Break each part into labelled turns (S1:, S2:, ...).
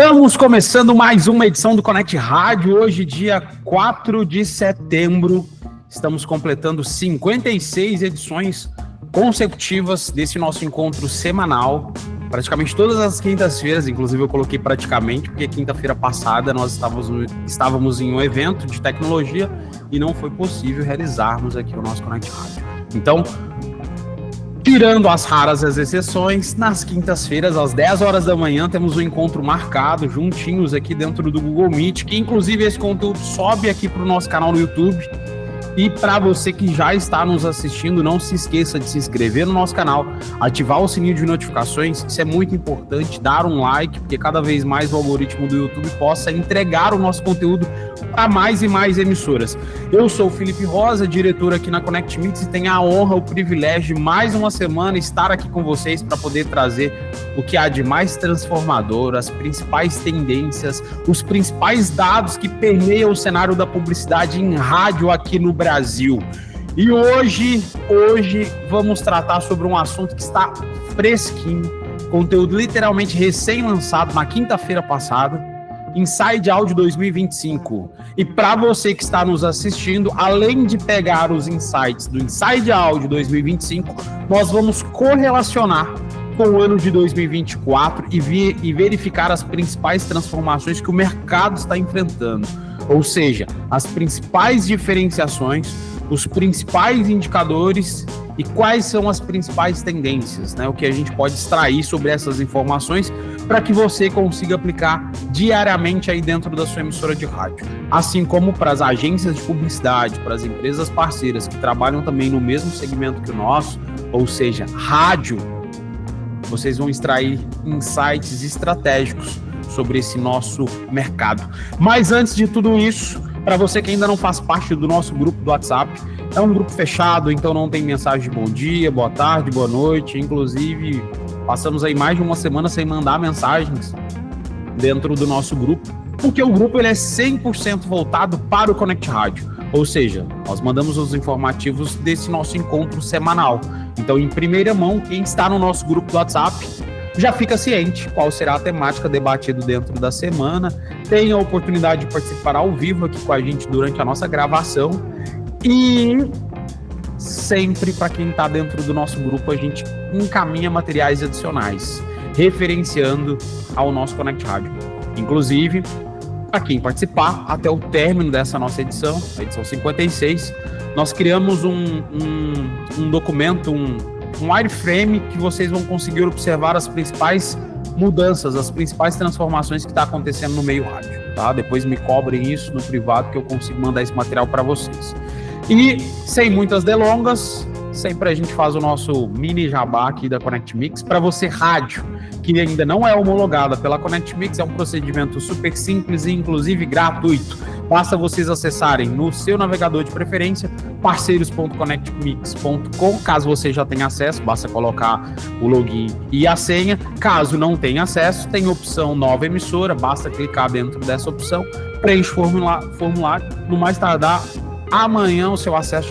S1: Estamos começando mais uma edição do Connect Rádio, hoje dia 4 de setembro, estamos completando 56 edições consecutivas desse nosso encontro semanal, praticamente todas as quintas-feiras, inclusive eu coloquei praticamente, porque quinta-feira passada nós estávamos em um evento de tecnologia e não foi possível realizarmos aqui o nosso Connect Rádio. Então, tirando as raras exceções, nas quintas-feiras, às 10 horas da manhã, temos um encontro marcado, juntinhos aqui dentro do Google Meet, que inclusive esse conteúdo sobe aqui para o nosso canal no YouTube. E para você que já está nos assistindo, não se esqueça de se inscrever no nosso canal, ativar o sininho de notificações, isso é muito importante, dar um like, porque cada vez mais o algoritmo do YouTube possa entregar o nosso conteúdo para mais e mais emissoras. Eu sou o Felipe Rosa, diretor aqui na Connect Mix, e tenho a honra, o privilégio de mais uma semana estar aqui com vocês para poder trazer o que há de mais transformador, as principais tendências, os principais dados que permeiam o cenário da publicidade em rádio aqui no Brasil. E hoje vamos tratar sobre um assunto que está fresquinho, conteúdo literalmente recém-lançado na quinta-feira passada, Inside Audio 2025. E para você que está nos assistindo, além de pegar os insights do Inside Audio 2025, nós vamos correlacionar com o ano de 2024 e verificar as principais transformações que o mercado está enfrentando. Ou seja, as principais diferenciações, os principais indicadores e quais são as principais tendências, né? O que a gente pode extrair sobre essas informações para que você consiga aplicar diariamente aí dentro da sua emissora de rádio. Assim como para as agências de publicidade, para as empresas parceiras que trabalham também no mesmo segmento que o nosso, ou seja, rádio, vocês vão extrair insights estratégicos sobre esse nosso mercado. Mas antes de tudo isso, para você que ainda não faz parte do nosso grupo do WhatsApp, é um grupo fechado, então não tem mensagem de bom dia, boa tarde, boa noite. Inclusive, passamos aí mais de uma semana sem mandar mensagens dentro do nosso grupo, porque o grupo ele é 100% voltado para o Connect Rádio. Ou seja, nós mandamos os informativos desse nosso encontro semanal. Então, em primeira mão, quem está no nosso grupo do WhatsApp já fica ciente qual será a temática debatida dentro da semana, tem a oportunidade de participar ao vivo aqui com a gente durante a nossa gravação e sempre para quem está dentro do nosso grupo a gente encaminha materiais adicionais, referenciando ao nosso Connect Rádio. Inclusive, para quem participar, até o término dessa nossa edição, a edição 56, nós criamos um documento, um wireframe que vocês vão conseguir observar as principais mudanças, as principais transformações que está acontecendo no meio rádio, tá? Depois me cobrem isso no privado que eu consigo mandar esse material para vocês. E sem muitas delongas, sempre a gente faz o nosso mini jabá aqui da Connect Mix. Para você rádio que ainda não é homologada pela Connect Mix, é um procedimento super simples e inclusive gratuito. Basta vocês acessarem no seu navegador de preferência, parceiros.connectmix.com. Caso você já tenha acesso, basta colocar o login e a senha. Caso não tenha acesso, tem a opção nova emissora, basta clicar dentro dessa opção, preenche o formulário, no mais tardar amanhã o seu acesso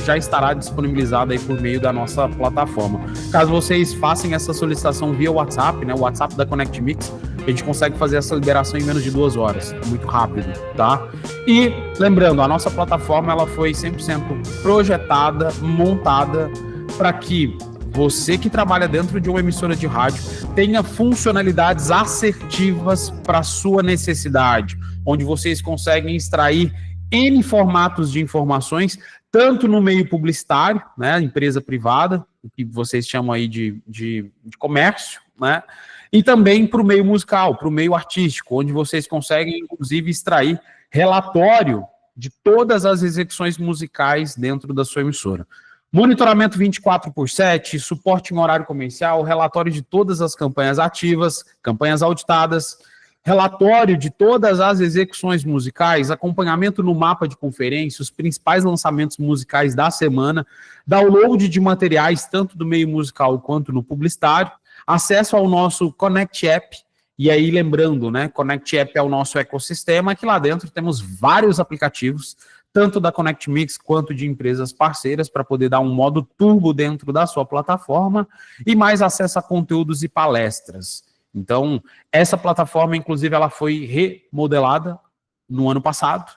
S1: já estará disponibilizado aí por meio da nossa plataforma. Caso vocês façam essa solicitação via WhatsApp, né, o WhatsApp da Connect Mix, a gente consegue fazer essa liberação em menos de 2 horas, muito rápido, tá? E lembrando, a nossa plataforma ela foi 100% projetada, montada para que você que trabalha dentro de uma emissora de rádio tenha funcionalidades assertivas para sua necessidade, onde vocês conseguem extrair N formatos de informações, tanto no meio publicitário, né, empresa privada, que vocês chamam aí de comércio, né, e também para o meio musical, para o meio artístico, onde vocês conseguem, inclusive, extrair relatório de todas as execuções musicais dentro da sua emissora. Monitoramento 24/7, suporte em horário comercial, relatório de todas as campanhas ativas, campanhas auditadas, relatório de todas as execuções musicais, acompanhamento no mapa de conferência, os principais lançamentos musicais da semana, download de materiais tanto do meio musical quanto no publicitário, acesso ao nosso Connect App, e aí lembrando, né, Connect App é o nosso ecossistema, que lá dentro temos vários aplicativos, tanto da Connect Mix quanto de empresas parceiras, para poder dar um modo turbo dentro da sua plataforma, e mais acesso a conteúdos e palestras. Então, essa plataforma, inclusive, ela foi remodelada no ano passado,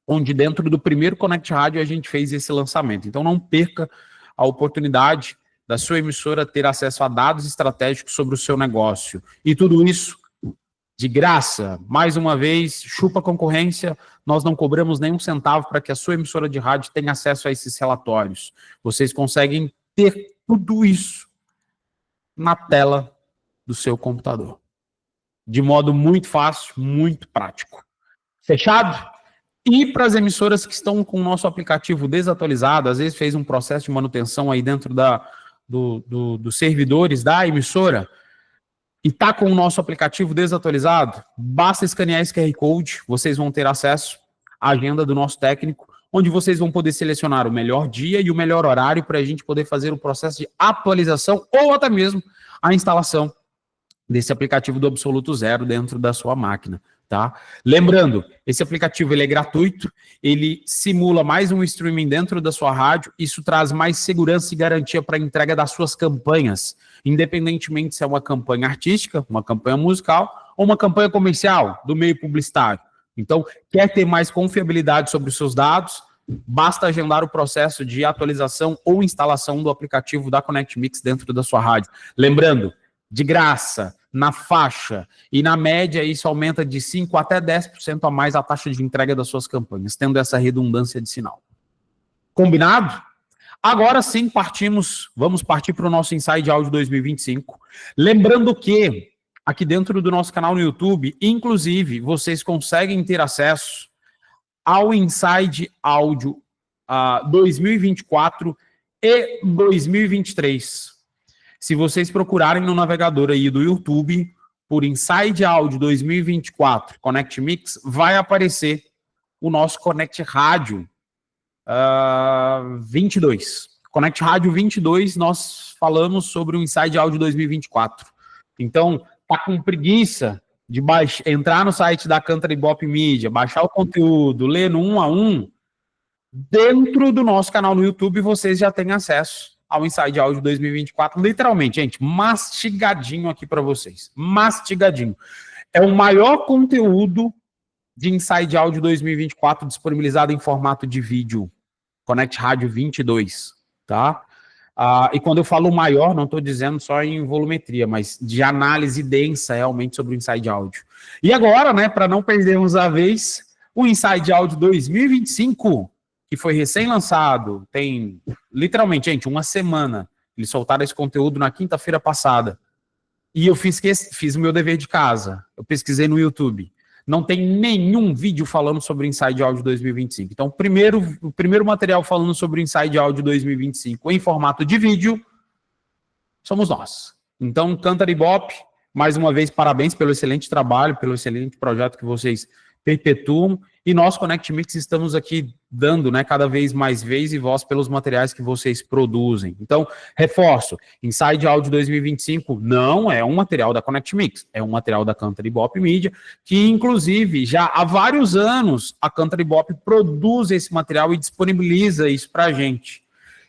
S1: onde dentro do primeiro Connect Rádio a gente fez esse lançamento. Então, não perca a oportunidade da sua emissora ter acesso a dados estratégicos sobre o seu negócio. E tudo isso de graça. Mais uma vez, chupa a concorrência, nós não cobramos nenhum centavo para que a sua emissora de rádio tenha acesso a esses relatórios. Vocês conseguem ter tudo isso na tela do seu computador. De modo muito fácil, muito prático. Fechado? E para as emissoras que estão com o nosso aplicativo desatualizado, às vezes fez um processo de manutenção aí dentro dos servidores da emissora, e está com o nosso aplicativo desatualizado, basta escanear esse QR Code, vocês vão ter acesso à agenda do nosso técnico, onde vocês vão poder selecionar o melhor dia e o melhor horário para a gente poder fazer o processo de atualização ou até mesmo a instalação desse aplicativo do absoluto zero dentro da sua máquina, tá? Lembrando, esse aplicativo ele é gratuito, ele simula mais um streaming dentro da sua rádio, isso traz mais segurança e garantia para a entrega das suas campanhas, independentemente se é uma campanha artística, uma campanha musical ou uma campanha comercial do meio publicitário. Então, quer ter mais confiabilidade sobre os seus dados? Basta agendar o processo de atualização ou instalação do aplicativo da Connect Mix dentro da sua rádio. Lembrando, de graça, na faixa, e na média isso aumenta de 5% até 10% a mais a taxa de entrega das suas campanhas, tendo essa redundância de sinal. Combinado? Agora sim, vamos partir para o nosso Inside Áudio 2025. Lembrando que, aqui dentro do nosso canal no YouTube, inclusive, vocês conseguem ter acesso ao Inside Áudio 2024 e 2023. Se vocês procurarem no navegador aí do YouTube, por Inside Áudio 2024 Connect Mix, vai aparecer o nosso Connect Rádio 22. Connect Rádio 22, nós falamos sobre o Inside Áudio 2024. Então, tá com preguiça de entrar no site da Country Bop Media, baixar o conteúdo, ler no 1 a 1, dentro do nosso canal no YouTube vocês já têm acesso ao Inside Áudio 2024, literalmente, gente, mastigadinho aqui para vocês, mastigadinho. É o maior conteúdo de Inside Áudio 2024 disponibilizado em formato de vídeo, Connect Rádio 22, tá? E quando eu falo maior, não estou dizendo só em volumetria, mas de análise densa realmente sobre o Inside Áudio. E agora, né, para não perdermos a vez, o Inside Áudio 2025, que foi recém-lançado, tem literalmente, gente, uma semana. Eles soltaram esse conteúdo na quinta-feira passada. E eu fiz o meu dever de casa. Eu pesquisei no YouTube. Não tem nenhum vídeo falando sobre o Inside Áudio 2025. Então, o primeiro material falando sobre o Inside Áudio 2025 em formato de vídeo somos nós. Então, Country Bop, mais uma vez, parabéns pelo excelente trabalho, pelo excelente projeto que vocês perpetuam. E nós, Connect Mix, estamos aqui dando, né, cada vez mais vez e voz pelos materiais que vocês produzem. Então, reforço, Inside Áudio 2025 não é um material da Connect Mix, é um material da Country Bop Media, que, inclusive, já há vários anos, a Country Bop produz esse material e disponibiliza isso para a gente.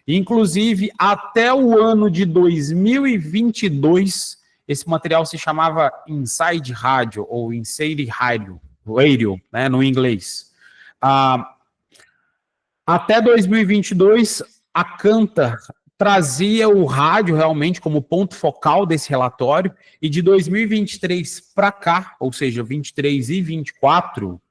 S1: Inclusive, até o ano de 2022, esse material se chamava Inside Rádio, ou Inside Radio, né, no inglês. Até 2022, a Canta trazia o rádio realmente como ponto focal desse relatório, e de 2023 para cá, ou seja, 23 e 24,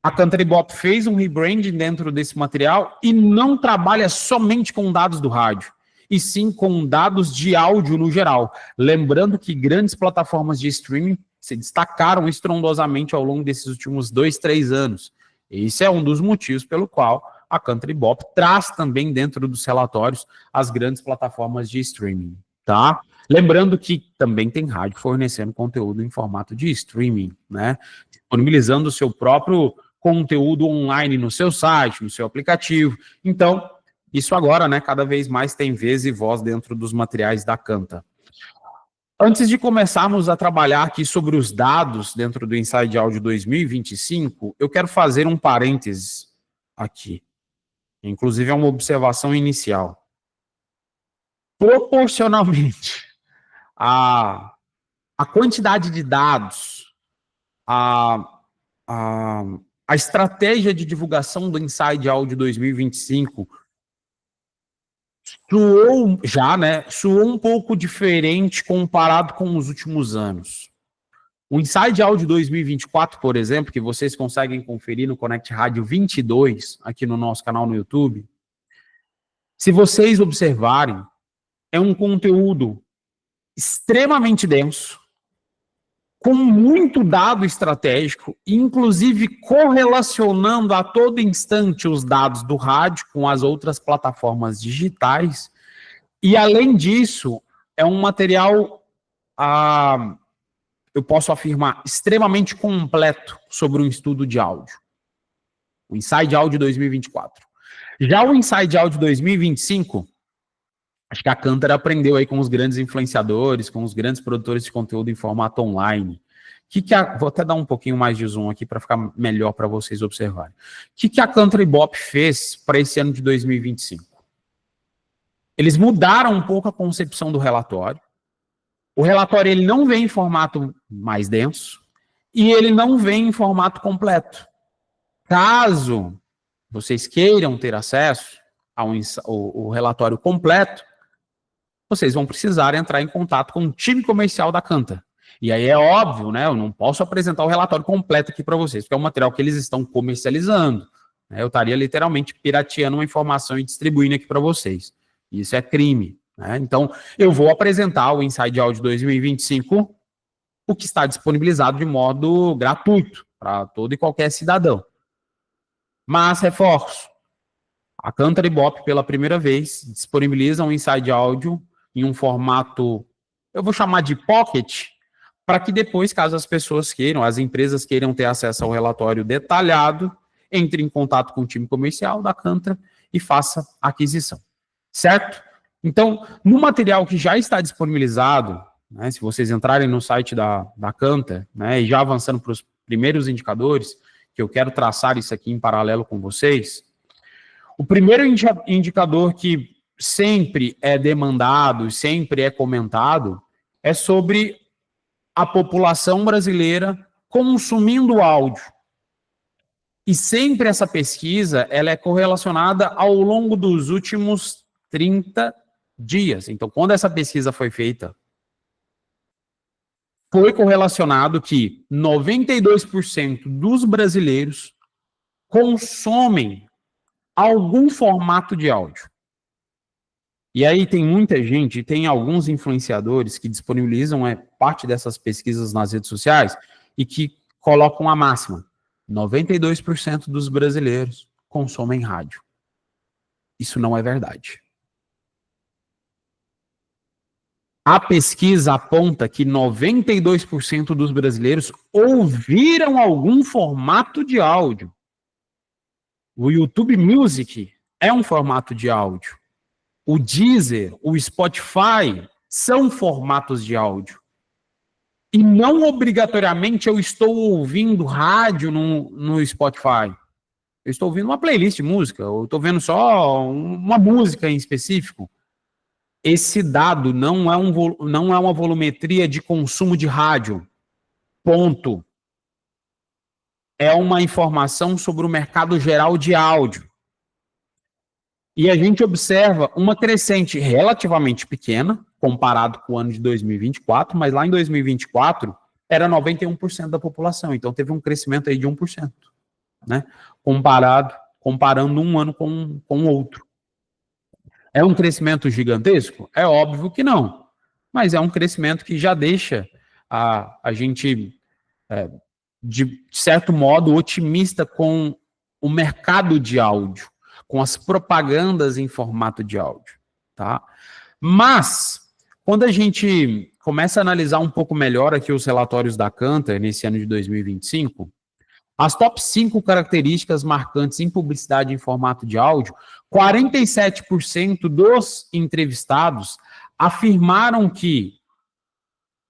S1: a Country Bop fez um rebranding dentro desse material e não trabalha somente com dados do rádio, e sim com dados de áudio no geral. Lembrando que grandes plataformas de streaming se destacaram estrondosamente ao longo desses últimos 2, 3 anos. Esse é um dos motivos pelo qual a Country Bop traz também dentro dos relatórios as grandes plataformas de streaming, tá? Lembrando que também tem rádio fornecendo conteúdo em formato de streaming, né? Disponibilizando o seu próprio conteúdo online no seu site, no seu aplicativo. Então, isso agora, né, cada vez mais tem vez e voz dentro dos materiais da Canta. Antes de começarmos a trabalhar aqui sobre os dados dentro do Inside Áudio 2025, eu quero fazer um parênteses aqui. Inclusive, é uma observação inicial. Proporcionalmente a a quantidade de dados, a, a, a estratégia de divulgação do Inside Audio 2025 soou um pouco diferente comparado com os últimos anos. O Inside Audio 2024, por exemplo, que vocês conseguem conferir no Connect Rádio 22, aqui no nosso canal no YouTube, se vocês observarem, é um conteúdo extremamente denso, com muito dado estratégico, inclusive correlacionando a todo instante os dados do rádio com as outras plataformas digitais. E, além disso, é um material, eu posso afirmar, extremamente completo sobre um estudo de áudio. O Inside Audio 2024. Já o Inside Audio 2025, acho que a Kantar aprendeu aí com os grandes influenciadores, com os grandes produtores de conteúdo em formato online. Vou até dar um pouquinho mais de zoom aqui para ficar melhor para vocês observarem. O que a Kantar Ibope fez para esse ano de 2025? Eles mudaram um pouco a concepção do relatório. O relatório ele não vem em formato mais denso e ele não vem em formato completo. Caso vocês queiram ter acesso ao relatório completo, vocês vão precisar entrar em contato com o time comercial da Kantar. E aí é óbvio, né? Eu não posso apresentar o relatório completo aqui para vocês, porque é um material que eles estão comercializando. Né? Eu estaria literalmente pirateando uma informação e distribuindo aqui para vocês. Isso é crime. Né? Então, eu vou apresentar o Inside Audio 2025, o que está disponibilizado de modo gratuito para todo e qualquer cidadão. Mas, reforço, a Kantar Ibope, pela primeira vez, disponibiliza um Inside Audio em um formato, eu vou chamar de pocket, para que depois, caso as pessoas queiram, as empresas queiram ter acesso ao relatório detalhado, entre em contato com o time comercial da Kantar e faça a aquisição. Certo? Então, no material que já está disponibilizado, né, se vocês entrarem no site da Kantar, né, e já avançando para os primeiros indicadores, que eu quero traçar isso aqui em paralelo com vocês, o primeiro indicador que sempre é demandado, sempre é comentado, é sobre a população brasileira consumindo áudio. E sempre essa pesquisa ela é correlacionada ao longo dos últimos 30 dias. Então, quando essa pesquisa foi feita, foi correlacionado que 92% dos brasileiros consomem algum formato de áudio. E aí tem muita gente, tem alguns influenciadores que disponibilizam parte dessas pesquisas nas redes sociais e que colocam a máxima. 92% dos brasileiros consomem rádio. Isso não é verdade. A pesquisa aponta que 92% dos brasileiros ouviram algum formato de áudio. O YouTube Music é um formato de áudio. O Deezer, o Spotify são formatos de áudio. E não obrigatoriamente eu estou ouvindo rádio no Spotify. Eu estou ouvindo uma playlist de música, eu estou vendo só uma música em específico. Esse dado não é uma volumetria de consumo de rádio. Ponto. É uma informação sobre o mercado geral de áudio. E a gente observa uma crescente relativamente pequena, comparado com o ano de 2024, mas lá em 2024 era 91% da população, então teve um crescimento aí de 1%, né? Comparando um ano com o outro. É um crescimento gigantesco? É óbvio que não, mas é um crescimento que já deixa a gente, de certo modo, otimista com o mercado de áudio, com as propagandas em formato de áudio, tá? Mas, quando a gente começa a analisar um pouco melhor aqui os relatórios da Kantar nesse ano de 2025, as top 5 características marcantes em publicidade em formato de áudio, 47% dos entrevistados afirmaram que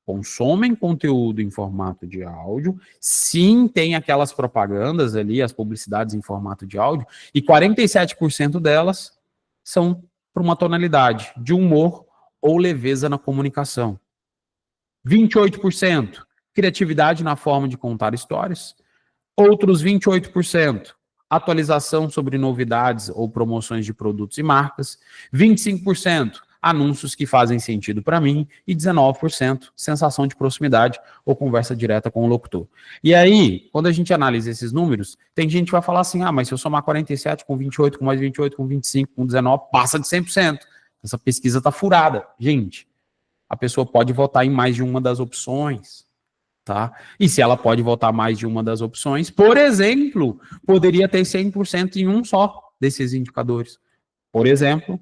S1: consomem conteúdo em formato de áudio, sim, tem aquelas propagandas ali, as publicidades em formato de áudio, e 47% delas são para uma tonalidade de humor ou leveza na comunicação. 28% criatividade na forma de contar histórias. Outros 28% atualização sobre novidades ou promoções de produtos e marcas. 25% anúncios que fazem sentido para mim e 19% sensação de proximidade ou conversa direta com o locutor. E aí, quando a gente analisa esses números, tem gente que vai falar assim, mas se eu somar 47 com 28, com mais 28, com 25, com 19, passa de 100%. Essa pesquisa está furada. Gente, a pessoa pode votar em mais de uma das opções, tá? E se ela pode votar mais de uma das opções, por exemplo, poderia ter 100% em um só desses indicadores. Por exemplo,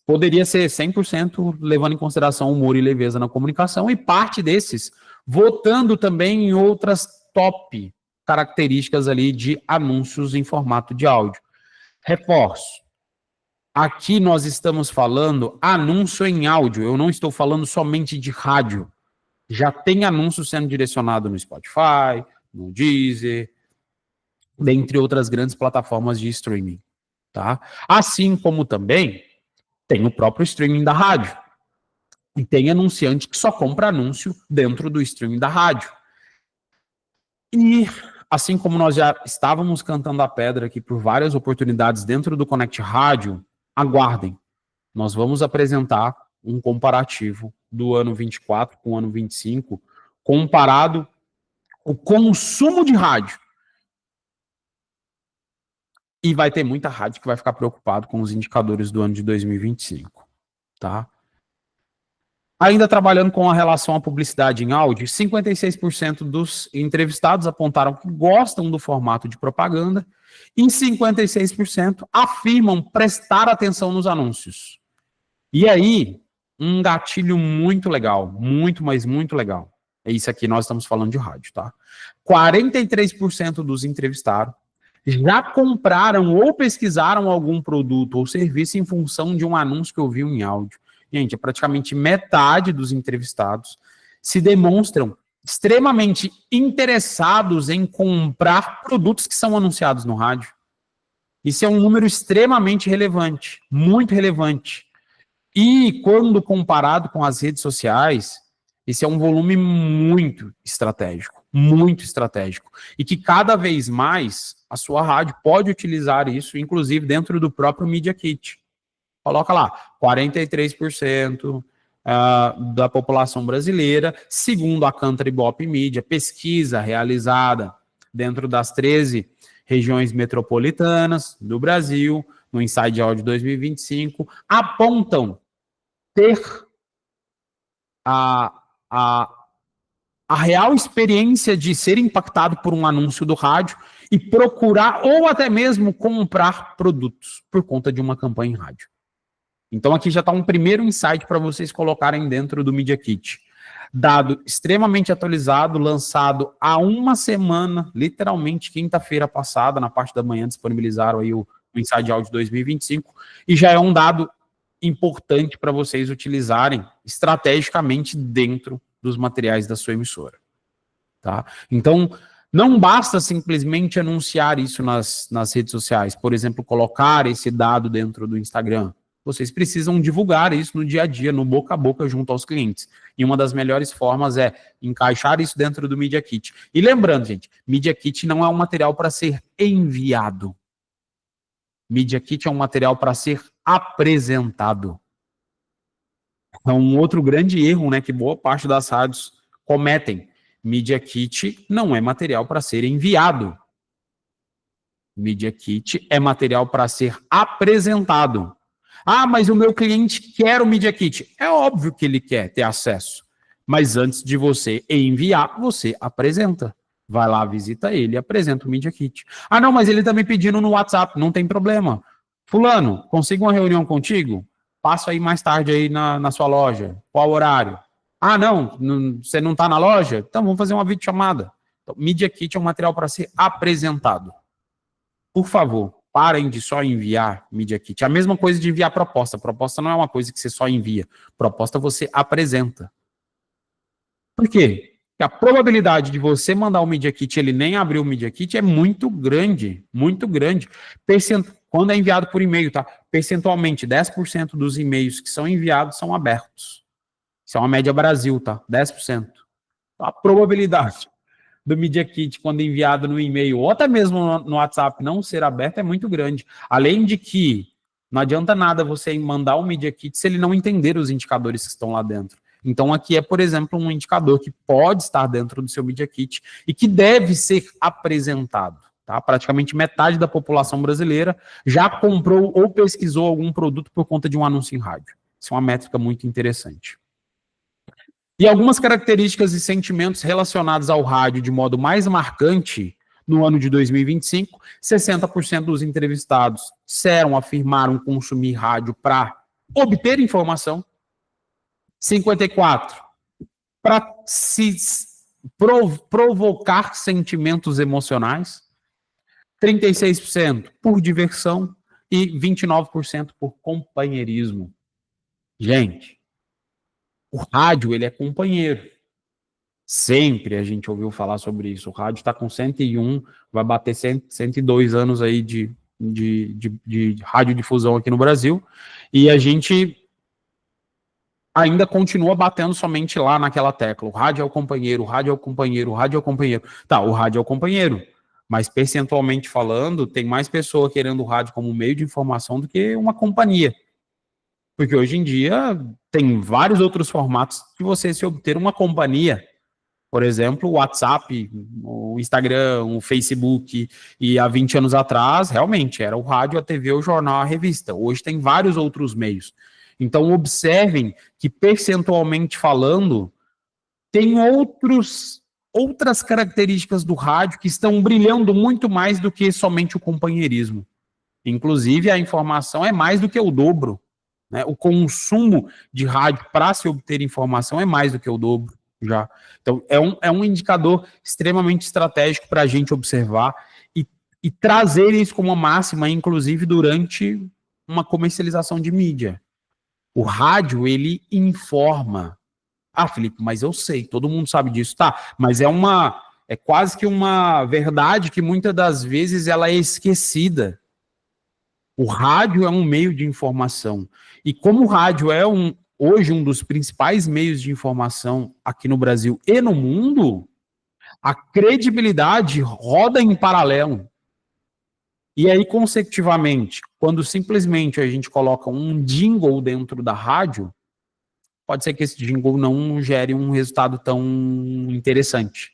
S1: poderia ser 100% levando em consideração humor e leveza na comunicação e parte desses votando também em outras top características ali de anúncios em formato de áudio. Reforço. Aqui nós estamos falando anúncio em áudio, eu não estou falando somente de rádio. Já tem anúncio sendo direcionado no Spotify, no Deezer, dentre outras grandes plataformas de streaming, tá? Assim como também tem o próprio streaming da rádio. E tem anunciante que só compra anúncio dentro do streaming da rádio. E assim como nós já estávamos cantando a pedra aqui por várias oportunidades dentro do Connect Rádio, aguardem. Nós vamos apresentar um comparativo do ano 24 com o ano 25, comparado o consumo de rádio. E vai ter muita rádio que vai ficar preocupado com os indicadores do ano de 2025, tá? Ainda trabalhando com a relação à publicidade em áudio, 56% dos entrevistados apontaram que gostam do formato de propaganda e 56% afirmam prestar atenção nos anúncios. E aí, um gatilho muito legal, muito, mas muito legal. É isso aqui, nós estamos falando de rádio, tá? 43% dos entrevistados já compraram ou pesquisaram algum produto ou serviço em função de um anúncio que ouviu em áudio. Gente, é praticamente metade dos entrevistados se demonstram extremamente interessados em comprar produtos que são anunciados no rádio. Isso é um número extremamente relevante, muito relevante. E quando comparado com as redes sociais, esse é um volume muito estratégico. E que cada vez mais a sua rádio pode utilizar isso, inclusive dentro do próprio Media Kit. Coloca lá, 43% da população brasileira, segundo a Country Bop Media, pesquisa realizada dentro das 13 regiões metropolitanas do Brasil, no Inside Audio 2025, apontam ter a real experiência de ser impactado por um anúncio do rádio e procurar ou até mesmo comprar produtos por conta de uma campanha em rádio. Então aqui já está um primeiro insight para vocês colocarem dentro do Media Kit. Dado extremamente atualizado, lançado há uma semana, literalmente quinta-feira passada, na parte da manhã disponibilizaram aí o Inside Audio 2025, e já é um dado importante para vocês utilizarem estrategicamente dentro dos materiais da sua emissora, tá? Então, não basta simplesmente anunciar isso nas redes sociais, por exemplo, colocar esse dado dentro do Instagram. Vocês precisam divulgar isso no dia a dia, no boca a boca, junto aos clientes. E uma das melhores formas é encaixar isso dentro do Media Kit. E lembrando, gente, Media Kit não é um material para ser enviado. Media Kit é um material para ser apresentado. É um outro grande erro, né, que boa parte das rádios cometem. Media Kit não é material para ser enviado. Media Kit é material para ser apresentado. Mas o meu cliente quer o Media Kit. É óbvio que ele quer ter acesso. Mas antes de você enviar, você apresenta. Vai lá, visita ele e apresenta o Media Kit. Não, mas ele está me pedindo no WhatsApp. Não tem problema. Fulano, consigo uma reunião contigo? Passo aí mais tarde aí na sua loja. Qual horário? Não, você não está na loja? Então vamos fazer uma videochamada. Então, Media Kit é um material para ser apresentado. Por favor, parem de só enviar Media Kit. A mesma coisa de enviar proposta. Proposta não é uma coisa que você só envia. Proposta você apresenta. Por quê? Porque a probabilidade de você mandar o Media Kit e ele nem abrir o Media Kit é muito grande. Muito grande. Quando é enviado por e-mail, tá? Percentualmente, 10% dos e-mails que são enviados são abertos. Isso é uma média Brasil, tá? 10%. A probabilidade do Media Kit, quando enviado no e-mail ou até mesmo no WhatsApp, não ser aberto é muito grande. Além de que não adianta nada você mandar o Media Kit se ele não entender os indicadores que estão lá dentro. Então aqui é, por exemplo, um indicador que pode estar dentro do seu Media Kit e que deve ser apresentado. Tá? Praticamente metade da população brasileira já comprou ou pesquisou algum produto por conta de um anúncio em rádio. Isso é uma métrica muito interessante. E algumas características e sentimentos relacionados ao rádio de modo mais marcante no ano de 2025, 60% dos entrevistados afirmaram consumir rádio para obter informação, 54% para se provocar sentimentos emocionais, 36% por diversão e 29% por companheirismo. Gente, o rádio, ele é companheiro. Sempre a gente ouviu falar sobre isso. O rádio está com 101, vai bater 102 anos aí de radiodifusão aqui no Brasil. E a gente ainda continua batendo somente lá naquela tecla. O rádio é o companheiro, o rádio é o companheiro, o rádio é o companheiro. Tá, o rádio é o companheiro. Mas percentualmente falando, tem mais pessoa querendo o rádio como meio de informação do que uma companhia. Porque hoje em dia tem vários outros formatos de você se obter uma companhia. Por exemplo, o WhatsApp, o Instagram, o Facebook. E há 20 anos atrás, realmente, era o rádio, a TV, o jornal, a revista. Hoje tem vários outros meios. Então, observem que, percentualmente falando, tem outras características do rádio que estão brilhando muito mais do que somente o companheirismo. Inclusive, a informação é mais do que o dobro. Né? O consumo de rádio para se obter informação é mais do que o dobro já. Então, é um indicador extremamente estratégico para a gente observar e trazer isso como uma máxima, inclusive durante uma comercialização de mídia. O rádio, ele informa. Ah, Felipe, mas eu sei, todo mundo sabe disso, tá? Mas é quase que uma verdade que muitas das vezes ela é esquecida. O rádio é um meio de informação. E como o rádio é hoje um dos principais meios de informação aqui no Brasil e no mundo, a credibilidade roda em paralelo. E aí, consecutivamente, quando simplesmente a gente coloca um jingle dentro da rádio, pode ser que esse jingle não gere um resultado tão interessante.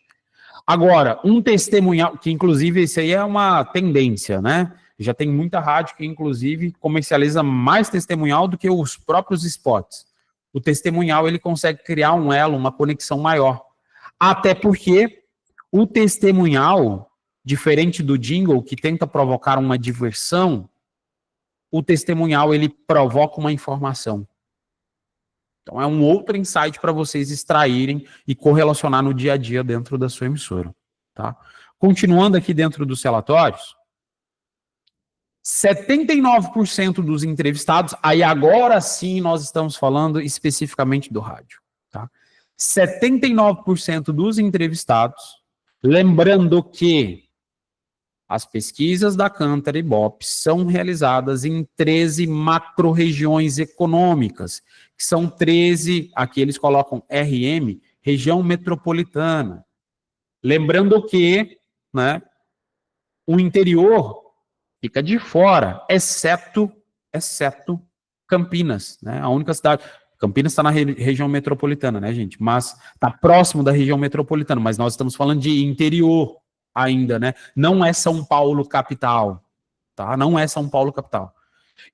S1: Agora, um testemunhal, que inclusive isso aí é uma tendência, né? Já tem muita rádio que, inclusive, comercializa mais testemunhal do que os próprios spots. O testemunhal, ele consegue criar um elo, uma conexão maior. Até porque o testemunhal, diferente do jingle, que tenta provocar uma diversão, o testemunhal, ele provoca uma informação. Então, é um outro insight para vocês extraírem e correlacionar no dia a dia dentro da sua emissora. Tá? Continuando aqui dentro dos relatórios, 79% dos entrevistados, aí agora sim nós estamos falando especificamente do rádio, tá? 79% dos entrevistados, lembrando que as pesquisas da Kantar e Ibope são realizadas em 13 macro-regiões econômicas, que são 13, aqui eles colocam RM, região metropolitana. Lembrando que, né, o interior fica de fora, exceto Campinas, né? A única cidade. Campinas está na região metropolitana, né, gente? Mas está próximo da região metropolitana, mas nós estamos falando de interior ainda, né? Não é São Paulo capital, tá? Não é São Paulo capital.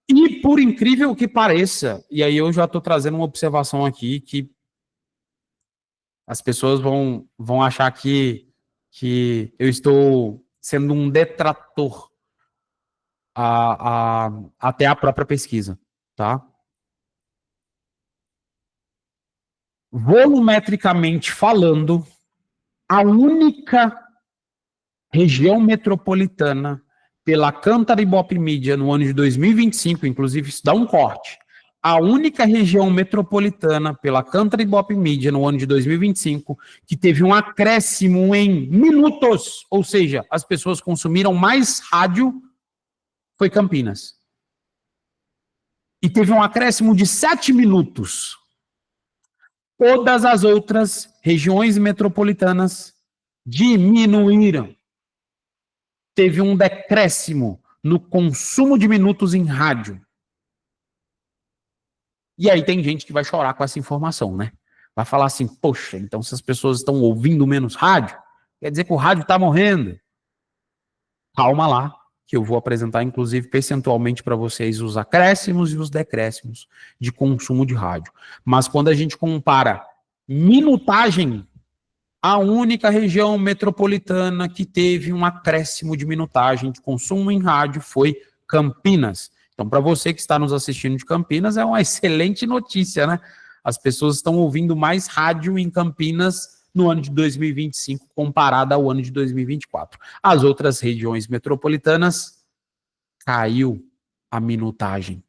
S1: E por incrível que pareça, e aí eu já estou trazendo uma observação aqui que as pessoas vão achar que eu estou sendo um detrator até a própria pesquisa, tá? Volumetricamente falando, a única região metropolitana pela Kantar e Ibope Mídia no ano de 2025, inclusive isso dá um corte, a única região metropolitana pela Kantar e Ibope Mídia no ano de 2025 que teve um acréscimo em minutos, ou seja, as pessoas consumiram mais rádio, foi Campinas. E teve um acréscimo de 7 minutos. Todas as outras regiões metropolitanas diminuíram. Teve um decréscimo no consumo de minutos em rádio. E aí tem gente que vai chorar com essa informação, né? Vai falar assim, poxa, então se as pessoas estão ouvindo menos rádio, quer dizer que o rádio está morrendo. Calma lá, que eu vou apresentar, inclusive, percentualmente para vocês os acréscimos e os decréscimos de consumo de rádio. Mas quando a gente compara minutagem, a única região metropolitana que teve um acréscimo de minutagem de consumo em rádio foi Campinas. Então, para você que está nos assistindo de Campinas, é uma excelente notícia, né? As pessoas estão ouvindo mais rádio em Campinas no ano de 2025 comparado ao ano de 2024. As outras regiões metropolitanas caiu a minutagem.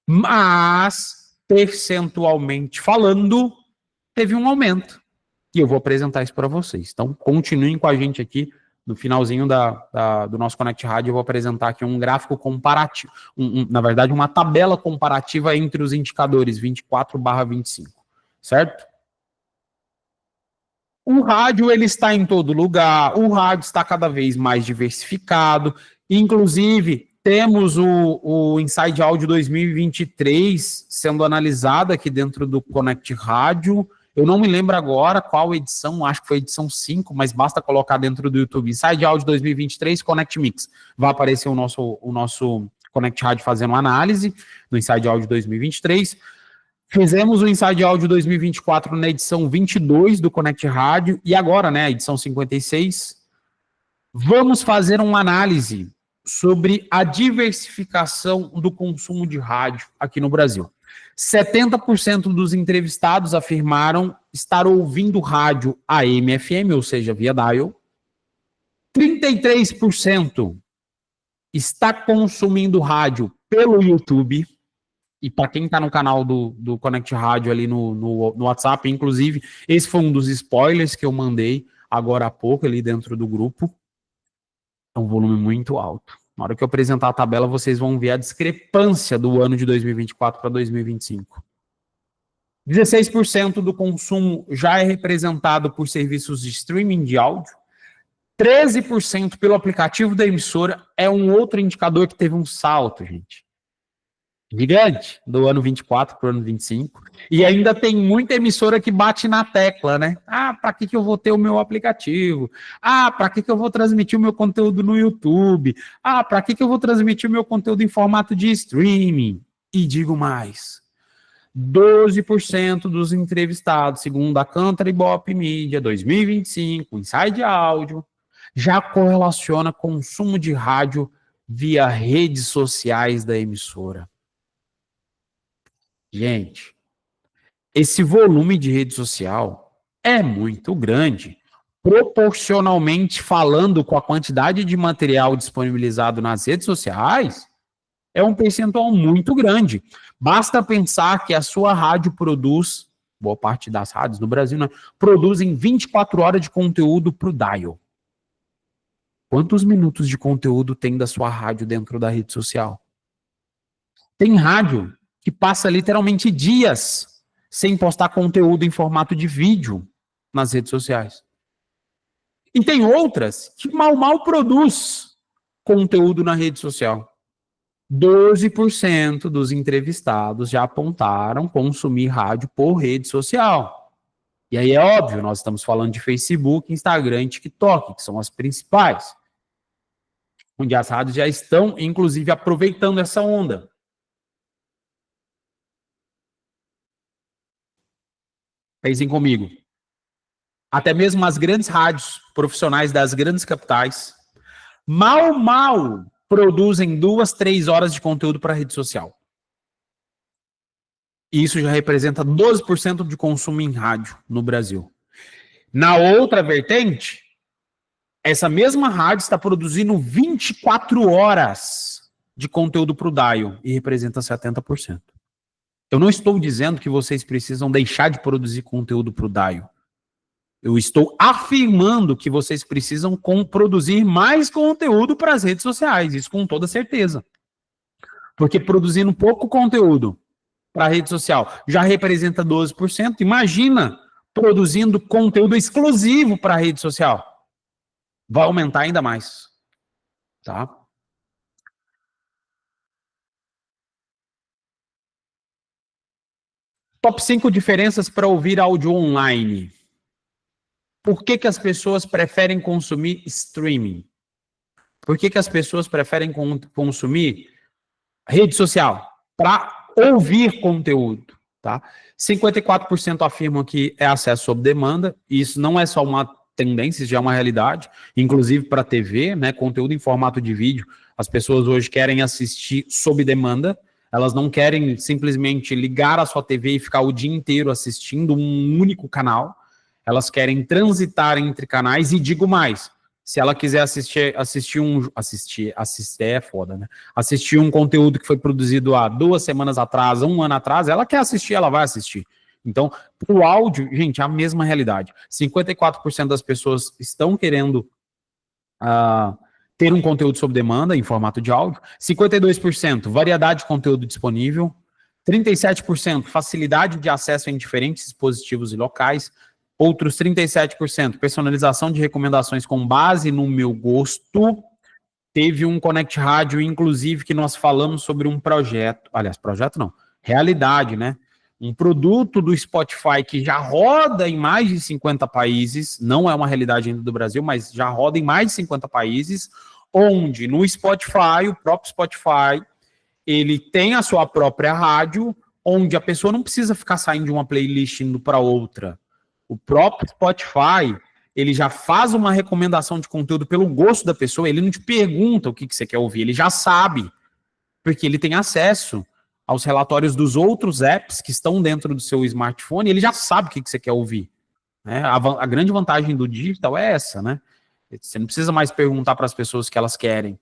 S1: Mas, percentualmente falando, teve um aumento. E eu vou apresentar isso para vocês. Então, continuem com a gente aqui. No finalzinho do nosso Connect Rádio, eu vou apresentar aqui um gráfico comparativo. Na verdade, uma tabela comparativa entre os indicadores 24/25. Certo? O rádio, ele está em todo lugar. O rádio está cada vez mais diversificado. Inclusive, temos o Inside Audio 2023 sendo analisado aqui dentro do Connect Rádio. Eu não me lembro agora qual edição, acho que foi edição 5, mas basta colocar dentro do YouTube. Inside Audio 2023, Connect Mix. Vai aparecer o nosso Connect Rádio fazendo análise do Inside Audio 2023. Fizemos o Inside Audio 2024 na edição 22 do Connect Rádio e agora, né, a edição 56. Vamos fazer uma análise sobre a diversificação do consumo de rádio aqui no Brasil. 70% dos entrevistados afirmaram estar ouvindo rádio AM/FM, ou seja, via dial. 33% está consumindo rádio pelo YouTube. E para quem está no canal do Connect Rádio ali no WhatsApp, inclusive, esse foi um dos spoilers que eu mandei agora há pouco ali dentro do grupo. É um volume muito alto. Na hora que eu apresentar a tabela, vocês vão ver a discrepância do ano de 2024 para 2025. 16% do consumo já é representado por serviços de streaming de áudio. 13% pelo aplicativo da emissora. É um outro indicador que teve um salto, gente. Gigante, do ano 24 para o ano 25. E ainda tem muita emissora que bate na tecla, né? Ah, para que eu vou ter o meu aplicativo? Ah, para que eu vou transmitir o meu conteúdo no YouTube? Ah, para que eu vou transmitir o meu conteúdo em formato de streaming? E digo mais, 12% dos entrevistados, segundo a Cantar Ibope Mídia 2025, Inside Audio, já correlaciona consumo de rádio via redes sociais da emissora. Gente, esse volume de rede social é muito grande, proporcionalmente falando com a quantidade de material disponibilizado nas redes sociais, é um percentual muito grande. Basta pensar que a sua rádio produz, boa parte das rádios no Brasil, né, produzem 24 horas de conteúdo para o dial. Quantos minutos de conteúdo tem da sua rádio dentro da rede social? Tem rádio que passa literalmente dias sem postar conteúdo em formato de vídeo nas redes sociais. E tem outras que mal produz conteúdo na rede social. 12% dos entrevistados já apontaram consumir rádio por rede social. E aí é óbvio, nós estamos falando de Facebook, Instagram e TikTok, que são as principais. Onde as rádios já estão, inclusive, aproveitando essa onda. Pensem comigo. Até mesmo as grandes rádios profissionais das grandes capitais mal produzem 2, 3 horas de conteúdo para a rede social. E isso já representa 12% de consumo em rádio no Brasil. Na outra vertente, essa mesma rádio está produzindo 24 horas de conteúdo para o dial e representa 70%. Eu não estou dizendo que vocês precisam deixar de produzir conteúdo para o dial. Eu estou afirmando que vocês precisam produzir mais conteúdo para as redes sociais, isso com toda certeza. Porque produzindo pouco conteúdo para a rede social já representa 12%. Imagina produzindo conteúdo exclusivo para a rede social. Vai aumentar ainda mais. Tá? Top 5 diferenças para ouvir áudio online. Por que as pessoas preferem consumir streaming? Por que as pessoas preferem consumir rede social? Para ouvir conteúdo. Tá? 54% afirmam que é acesso sob demanda, e isso não é só uma tendência, já é uma realidade, inclusive para TV, né, conteúdo em formato de vídeo. As pessoas hoje querem assistir sob demanda, elas não querem simplesmente ligar a sua TV e ficar o dia inteiro assistindo um único canal, elas querem transitar entre canais, e digo mais, se ela quiser assistir é foda, né? Assistir um conteúdo que foi produzido há 2 semanas atrás, 1 ano atrás, ela quer assistir, ela vai assistir. Então, o áudio, gente, é a mesma realidade. 54% das pessoas estão querendo ter um conteúdo sob demanda em formato de áudio. 52%, variedade de conteúdo disponível. 37%, facilidade de acesso em diferentes dispositivos e locais. Outros 37%, personalização de recomendações com base no meu gosto. Teve um Connect Rádio, inclusive, que nós falamos sobre um projeto. Aliás, projeto não, realidade, né? Um produto do Spotify que já roda em mais de 50 países, não é uma realidade ainda do Brasil, mas já roda em mais de 50 países, onde no Spotify, o próprio Spotify, ele tem a sua própria rádio, onde a pessoa não precisa ficar saindo de uma playlist indo para outra. O próprio Spotify, ele já faz uma recomendação de conteúdo pelo gosto da pessoa, ele não te pergunta o que você quer ouvir, ele já sabe, porque ele tem acesso aos relatórios dos outros apps que estão dentro do seu smartphone, ele já sabe o que você quer ouvir. Né? A grande vantagem do digital é essa, né? Você não precisa mais perguntar para as pessoas o que elas querem.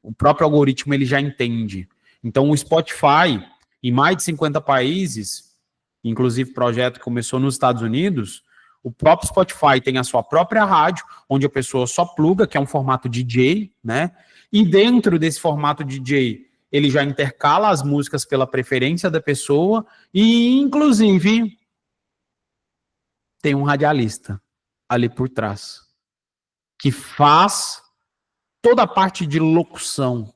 S1: O próprio algoritmo, ele já entende. Então, o Spotify, em mais de 50 países, inclusive o projeto começou nos Estados Unidos, o próprio Spotify tem a sua própria rádio, onde a pessoa só pluga, que é um formato DJ, né? E dentro desse formato DJ, ele já intercala as músicas pela preferência da pessoa e, inclusive, tem um radialista ali por trás, que faz toda a parte de locução,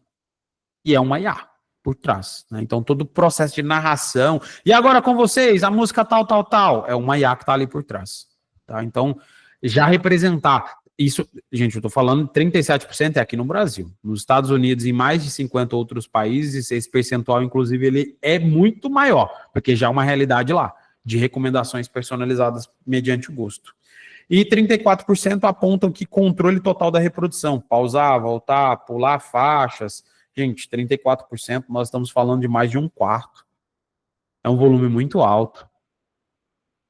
S1: e é uma IA por trás, né? Então, todo o processo de narração, e agora com vocês, a música tal, tal, tal, é uma IA que está ali por trás. Tá? Então, já representar isso, gente, eu estou falando 37% é aqui no Brasil. Nos Estados Unidos e mais de 50 outros países, esse percentual, inclusive, ele é muito maior, porque já é uma realidade lá, de recomendações personalizadas mediante o gosto. E 34% apontam que controle total da reprodução, pausar, voltar, pular faixas. Gente, 34%, nós estamos falando de mais de 1/4. É um volume muito alto.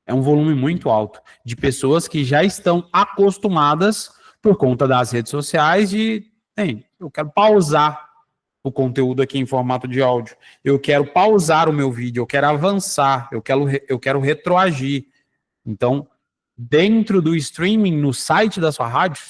S1: É um volume muito alto de pessoas que já estão acostumadas, por conta das redes sociais, de, eu quero pausar o conteúdo aqui em formato de áudio, eu quero pausar o meu vídeo, eu quero avançar, eu quero retroagir. Então, dentro do streaming, no site da sua rádio,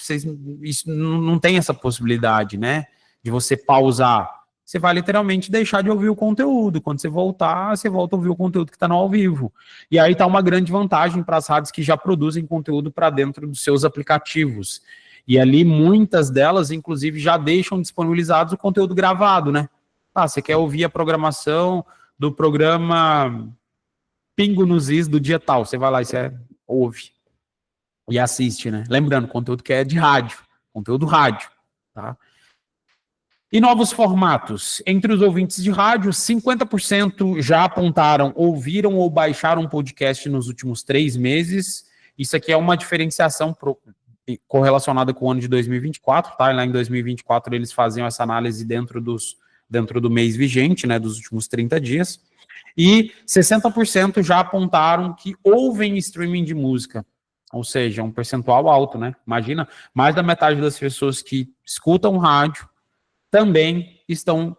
S1: isso não tem essa possibilidade, né? De você pausar. Você vai literalmente deixar de ouvir o conteúdo. Quando você voltar, você volta a ouvir o conteúdo que está no ao vivo. E aí está uma grande vantagem para as rádios que já produzem conteúdo para dentro dos seus aplicativos. E ali, muitas delas, inclusive, já deixam disponibilizados o conteúdo gravado, né? Você quer ouvir a programação do programa Pingo nos Is do dia tal. Você vai lá e você ouve e assiste, né? Lembrando, conteúdo que é de rádio, conteúdo rádio, tá? E novos formatos. Entre os ouvintes de rádio, 50% já apontaram, ouviram ou baixaram um podcast nos últimos 3 meses. Isso aqui é uma diferenciação correlacionada com o ano de 2024, tá? Lá em 2024 eles faziam essa análise dentro do mês vigente, né, dos últimos 30 dias. E 60% já apontaram que ouvem streaming de música. Ou seja, um percentual alto, né? Imagina, mais da metade das pessoas que escutam rádio também estão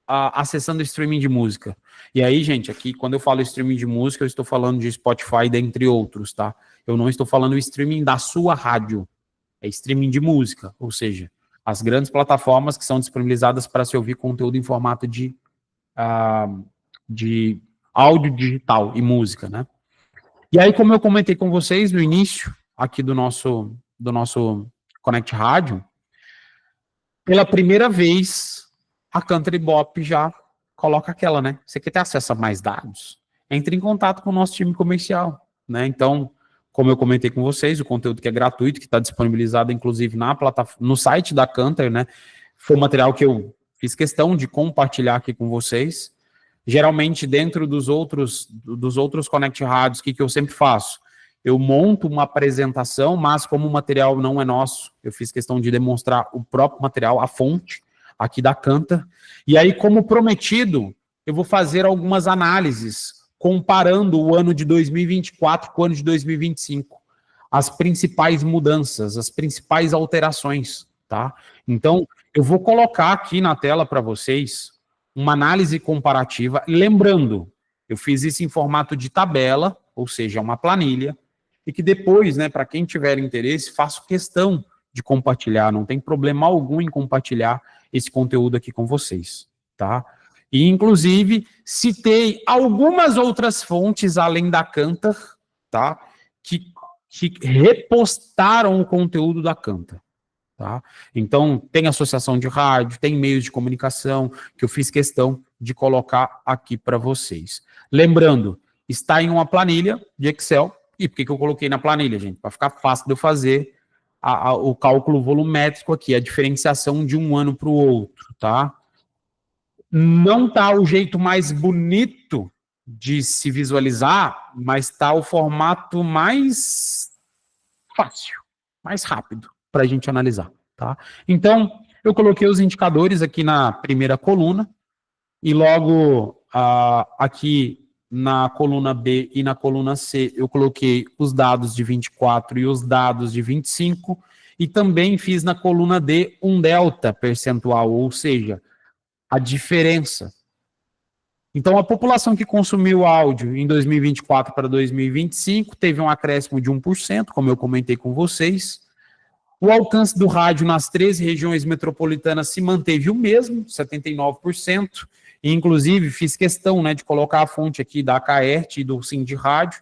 S1: acessando streaming de música. E aí, gente, aqui, quando eu falo streaming de música, eu estou falando de Spotify, dentre outros, tá? Eu não estou falando streaming da sua rádio. É streaming de música, ou seja, as grandes plataformas que são disponibilizadas para se ouvir conteúdo em formato de de áudio digital e música, né? E aí, como eu comentei com vocês no início aqui do nosso Connect Rádio, pela primeira vez, a Country Bop já coloca aquela, né? Você quer ter acesso a mais dados? Entre em contato com o nosso time comercial, né? Então, como eu comentei com vocês, o conteúdo que é gratuito, que está disponibilizado, inclusive, na plataforma, no site da Canter, né? Foi um material que eu fiz questão de compartilhar aqui com vocês. Geralmente, dentro dos outros Connect Rádios, o que eu sempre faço? Eu monto uma apresentação, mas como o material não é nosso, eu fiz questão de demonstrar o próprio material, a fonte, aqui da Canter. E aí, como prometido, eu vou fazer algumas análises, comparando o ano de 2024 com o ano de 2025. As principais mudanças, as principais alterações, tá? Então, eu vou colocar aqui na tela para vocês uma análise comparativa. Lembrando, eu fiz isso em formato de tabela, ou seja, uma planilha, e que depois, né, para quem tiver interesse, faço questão de compartilhar, não tem problema algum em compartilhar esse conteúdo aqui com vocês, tá? E, inclusive, citei algumas outras fontes, além da Canter, tá? Que repostaram o conteúdo da Canter. Tá? Então, tem associação de rádio, tem meios de comunicação, que eu fiz questão de colocar aqui para vocês. Lembrando, está em uma planilha de Excel. E por que eu coloquei na planilha, gente? Para ficar fácil de eu fazer o cálculo volumétrico aqui, a diferenciação de um ano para o outro, tá? Não está o jeito mais bonito de se visualizar, mas está o formato mais fácil, mais rápido para a gente analisar, tá? Então, eu coloquei os indicadores aqui na primeira coluna e logo aqui na coluna B e na coluna C eu coloquei os dados de 24 e os dados de 25 e também fiz na coluna D um delta percentual, ou seja, a diferença. Então, a população que consumiu áudio em 2024 para 2025 teve um acréscimo de 1%, como eu comentei com vocês. O alcance do rádio nas 13 regiões metropolitanas se manteve o mesmo, 79%. E, inclusive, fiz questão, né, de colocar a fonte aqui da Caert e do Sim de Rádio,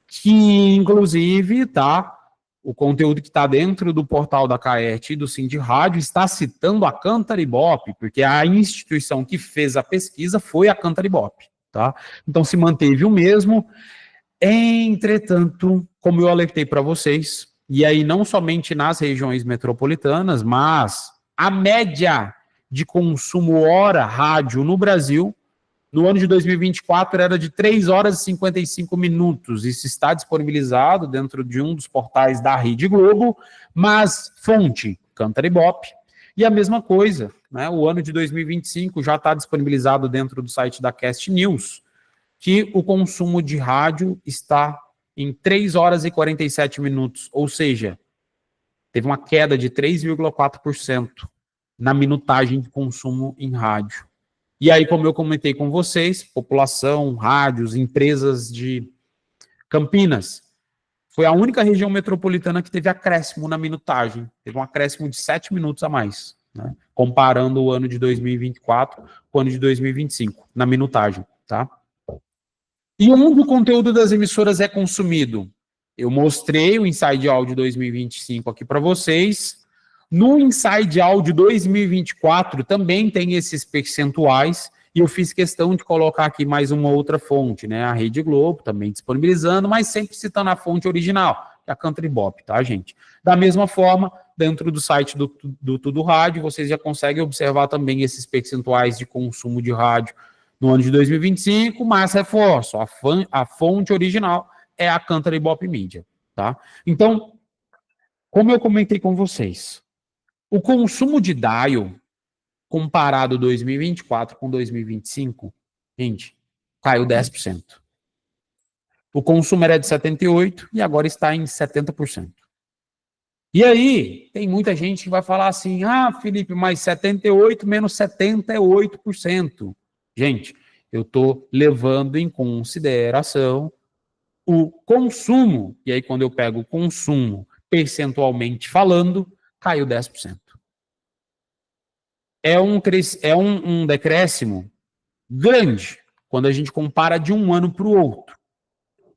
S1: que, inclusive, tá, o conteúdo que está dentro do portal da Caert e do Sim de Rádio está citando a Cantar Ibope, porque a instituição que fez a pesquisa foi a Cantar Ibope, tá? Então, se manteve o mesmo. Entretanto, como eu alertei para vocês, e aí não somente nas regiões metropolitanas, mas a média de consumo hora rádio no Brasil, no ano de 2024, era de 3 horas e 55 minutos. Isso está disponibilizado dentro de um dos portais da Rede Globo, mas fonte, Cantar Ibope. E a mesma coisa, né? O ano de 2025 já está disponibilizado dentro do site da Cast News, que o consumo de rádio está em 3 horas e 47 minutos, ou seja, teve uma queda de 3,4% na minutagem de consumo em rádio. E aí, como eu comentei com vocês, população, rádios, empresas de Campinas, foi a única região metropolitana que teve acréscimo na minutagem, teve um acréscimo de 7 minutos a mais, né? Comparando o ano de 2024 com o ano de 2025, na minutagem, tá? E onde o conteúdo das emissoras é consumido? Eu mostrei o Inside Audio 2025 aqui para vocês. No Inside Audio 2024 também tem esses percentuais e eu fiz questão de colocar aqui mais uma outra fonte, né? A Rede Globo também disponibilizando, mas sempre citando a fonte original, que é a Country Bop, tá, gente? Da mesma forma, dentro do site do Tudo Rádio, vocês já conseguem observar também esses percentuais de consumo de rádio no ano de 2025, mas reforço, a fonte original é a Country Bop Media, tá? Então, como eu comentei com vocês, o consumo de dial, comparado 2024 com 2025, gente, caiu 10%. O consumo era de 78% e agora está em 70%. E aí, tem muita gente que vai falar assim, Felipe, mas 78 menos 70 é 8%. Gente, eu estou levando em consideração o consumo, e aí quando eu pego o consumo percentualmente falando, caiu 10%. É um decréscimo grande, quando a gente compara de um ano para o outro.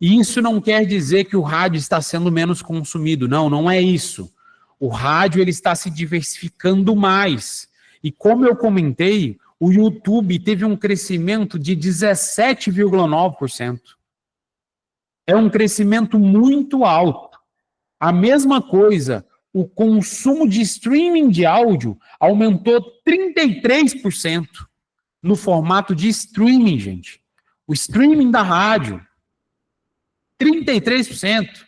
S1: E isso não quer dizer que o rádio está sendo menos consumido. Não, não é isso. O rádio ele está se diversificando mais. E como eu comentei, o YouTube teve um crescimento de 17,9%. É um crescimento muito alto. A mesma coisa, o consumo de streaming de áudio aumentou 33% no formato de streaming, gente. O streaming da rádio, 33%.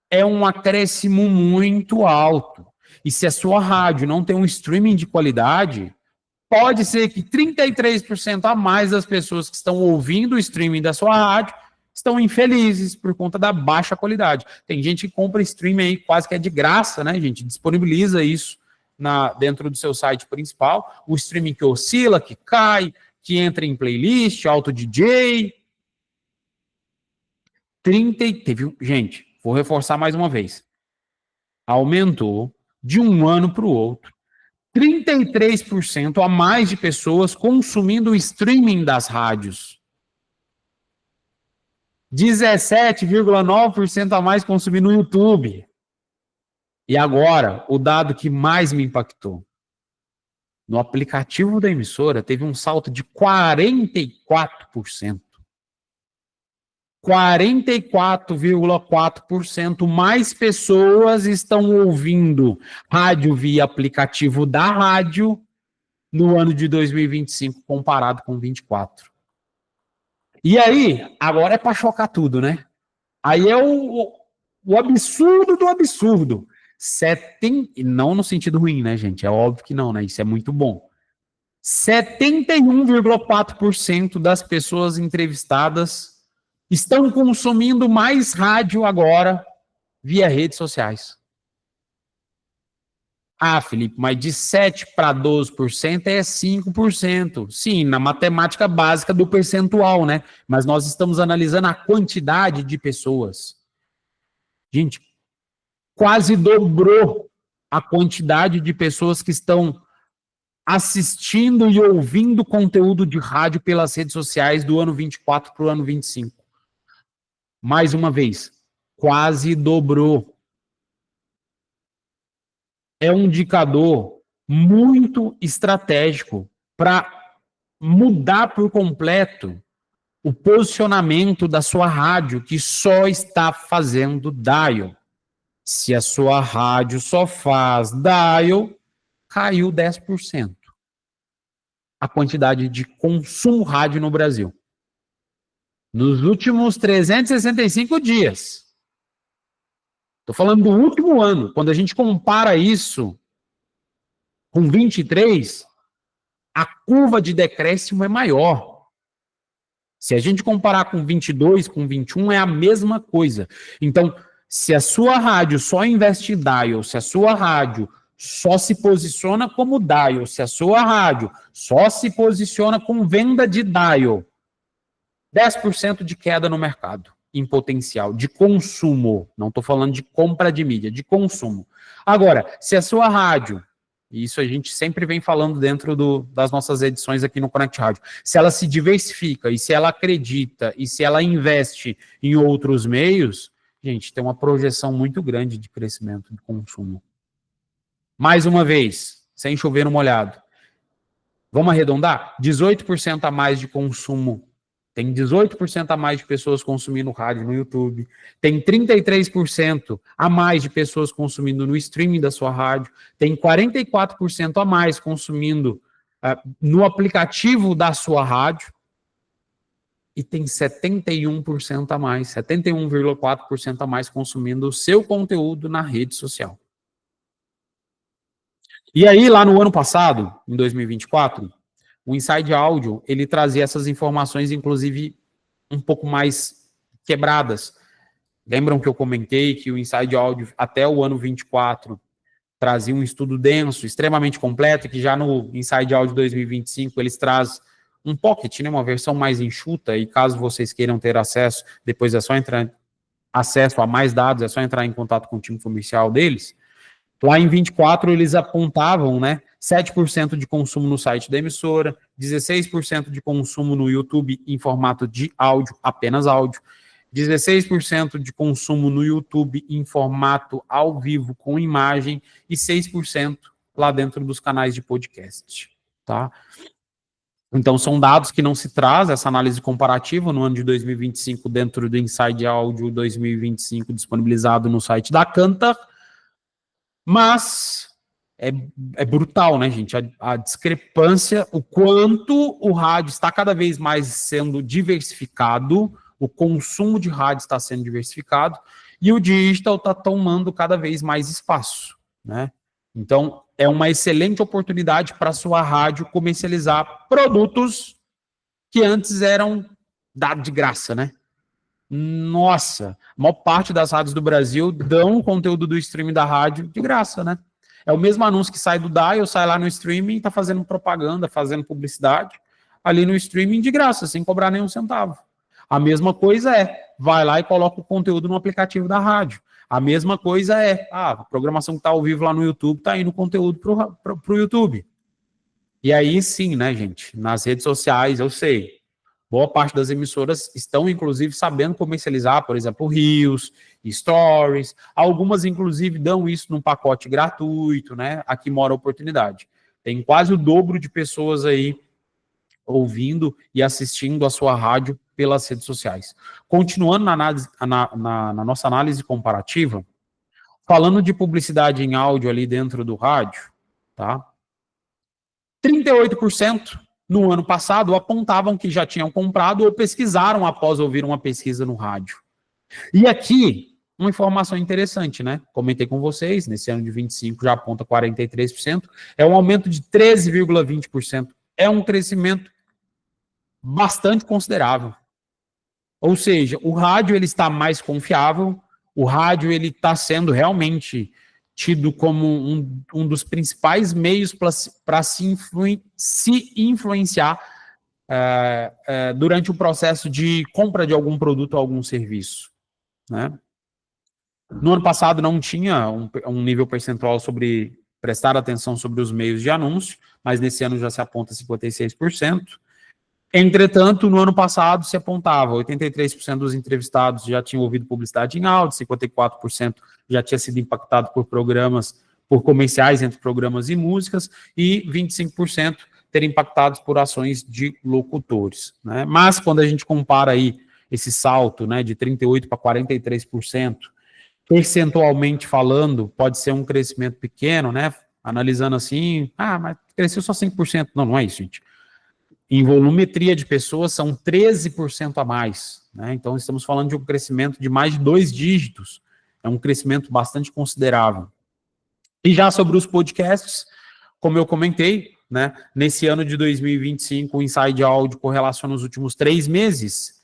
S1: É um acréscimo muito alto. E se a sua rádio não tem um streaming de qualidade, pode ser que 33% a mais das pessoas que estão ouvindo o streaming da sua rádio estão infelizes por conta da baixa qualidade. Tem gente que compra streaming aí quase que é de graça, né, gente? Disponibiliza isso dentro do seu site principal. O streaming que oscila, que cai, que entra em playlist, auto DJ. Gente, vou reforçar mais uma vez. Aumentou de um ano para o outro 33% a mais de pessoas consumindo o streaming das rádios. 17,9% a mais consumindo o YouTube. E agora, o dado que mais me impactou. No aplicativo da emissora, teve um salto de 44%. 44,4% mais pessoas estão ouvindo rádio via aplicativo da rádio no ano de 2025 comparado com 24. E aí, agora é para chocar tudo, né? Aí é o absurdo do absurdo. Não no sentido ruim, né, gente? É óbvio que não, né? Isso é muito bom. 71,4% das pessoas entrevistadas estão consumindo mais rádio agora via redes sociais. Ah, Felipe, mas de 7% para 12% é 5%. Sim, na matemática básica do percentual, né? Mas nós estamos analisando a quantidade de pessoas. Gente, quase dobrou a quantidade de pessoas que estão assistindo e ouvindo conteúdo de rádio pelas redes sociais do ano 24 para o ano 25. Mais uma vez, quase dobrou. É um indicador muito estratégico para mudar por completo o posicionamento da sua rádio, que só está fazendo dial. Se a sua rádio só faz dial, caiu 10% a quantidade de consumo rádio no Brasil. Nos últimos 365 dias. Estou falando do último ano. Quando a gente compara isso com 23, a curva de decréscimo é maior. Se a gente comparar com 22, com 21, é a mesma coisa. Então, se a sua rádio só investe em dial, se a sua rádio só se posiciona como dial, se a sua rádio só se posiciona com venda de dial, 10% de queda no mercado, em potencial, de consumo. Não estou falando de compra de mídia, de consumo. Agora, se a sua rádio, e isso a gente sempre vem falando dentro das nossas edições aqui no Connect Rádio, se ela se diversifica, e se ela acredita, e se ela investe em outros meios, gente, tem uma projeção muito grande de crescimento de consumo. Mais uma vez, sem chover no molhado. Vamos arredondar? 18% a mais de consumo. Tem 18% a mais de pessoas consumindo rádio no YouTube. Tem 33% a mais de pessoas consumindo no streaming da sua rádio. Tem 44% a mais consumindo no aplicativo da sua rádio. E tem 71% a mais, 71,4% a mais consumindo o seu conteúdo na rede social. E aí, lá no ano passado, em 2024... o Inside Audio, ele trazia essas informações, inclusive, um pouco mais quebradas. Lembram que eu comentei que o Inside Audio, até o ano 24, trazia um estudo denso, extremamente completo, que já no Inside Audio 2025, eles trazem um pocket, né, uma versão mais enxuta, e caso vocês queiram ter acesso, depois é só acesso a mais dados, é só entrar em contato com o time comercial deles. Lá em 24, eles apontavam, né, 7% de consumo no site da emissora, 16% de consumo no YouTube em formato de áudio, apenas áudio, 16% de consumo no YouTube em formato ao vivo com imagem e 6% lá dentro dos canais de podcast, tá? Então, são dados que não se traz essa análise comparativa no ano de 2025 dentro do Inside Audio 2025 disponibilizado no site da Kantar, mas é brutal, né, gente? A discrepância, o quanto o rádio está cada vez mais sendo diversificado, o consumo de rádio está sendo diversificado e o digital está tomando cada vez mais espaço, né? Então, é uma excelente oportunidade para a sua rádio comercializar produtos que antes eram dados de graça, né? Nossa, a maior parte das rádios do Brasil dão o conteúdo do streaming da rádio de graça, né? É o mesmo anúncio que sai do dial, sai lá no streaming e tá fazendo propaganda, fazendo publicidade ali no streaming de graça, sem cobrar nenhum centavo. A mesma coisa vai lá e coloca o conteúdo no aplicativo da rádio. A mesma coisa a programação que está ao vivo lá no YouTube está indo conteúdo para o YouTube. E aí sim, né, gente? Nas redes sociais, eu sei, boa parte das emissoras estão, inclusive, sabendo comercializar, por exemplo, Reels, Stories. Algumas, inclusive, dão isso num pacote gratuito, né? Aqui mora a oportunidade. Tem quase o dobro de pessoas aí ouvindo e assistindo a sua rádio pelas redes sociais. Continuando na nossa análise comparativa, falando de publicidade em áudio ali dentro do rádio, tá? 38% no ano passado apontavam que já tinham comprado ou pesquisaram após ouvir uma pesquisa no rádio. E aqui, uma informação interessante, né? Comentei com vocês, nesse ano de 25 já aponta 43%, é um aumento de 13,20%. É um crescimento bastante considerável. Ou seja, o rádio ele está mais confiável, o rádio ele está sendo realmente tido como um dos principais meios para se influenciar durante o processo de compra de algum produto ou algum serviço, né? No ano passado não tinha um nível percentual sobre prestar atenção sobre os meios de anúncio, mas nesse ano já se aponta 56%. Entretanto, no ano passado se apontava 83% dos entrevistados já tinham ouvido publicidade em áudio, 54% já tinha sido impactado por comerciais entre programas e músicas, e 25% terem impactados por ações de locutores, né? Mas quando a gente compara aí esse salto, né, de 38% para 43%, percentualmente falando, pode ser um crescimento pequeno, né? Analisando assim, mas cresceu só 5%. Não, não é isso, gente. Em volumetria de pessoas, são 13% a mais, né? Então, estamos falando de um crescimento de mais de 2 dígitos. É um crescimento bastante considerável. E já sobre os podcasts, como eu comentei, né? Nesse ano de 2025, o Inside Audio correlaciona os últimos 3 meses.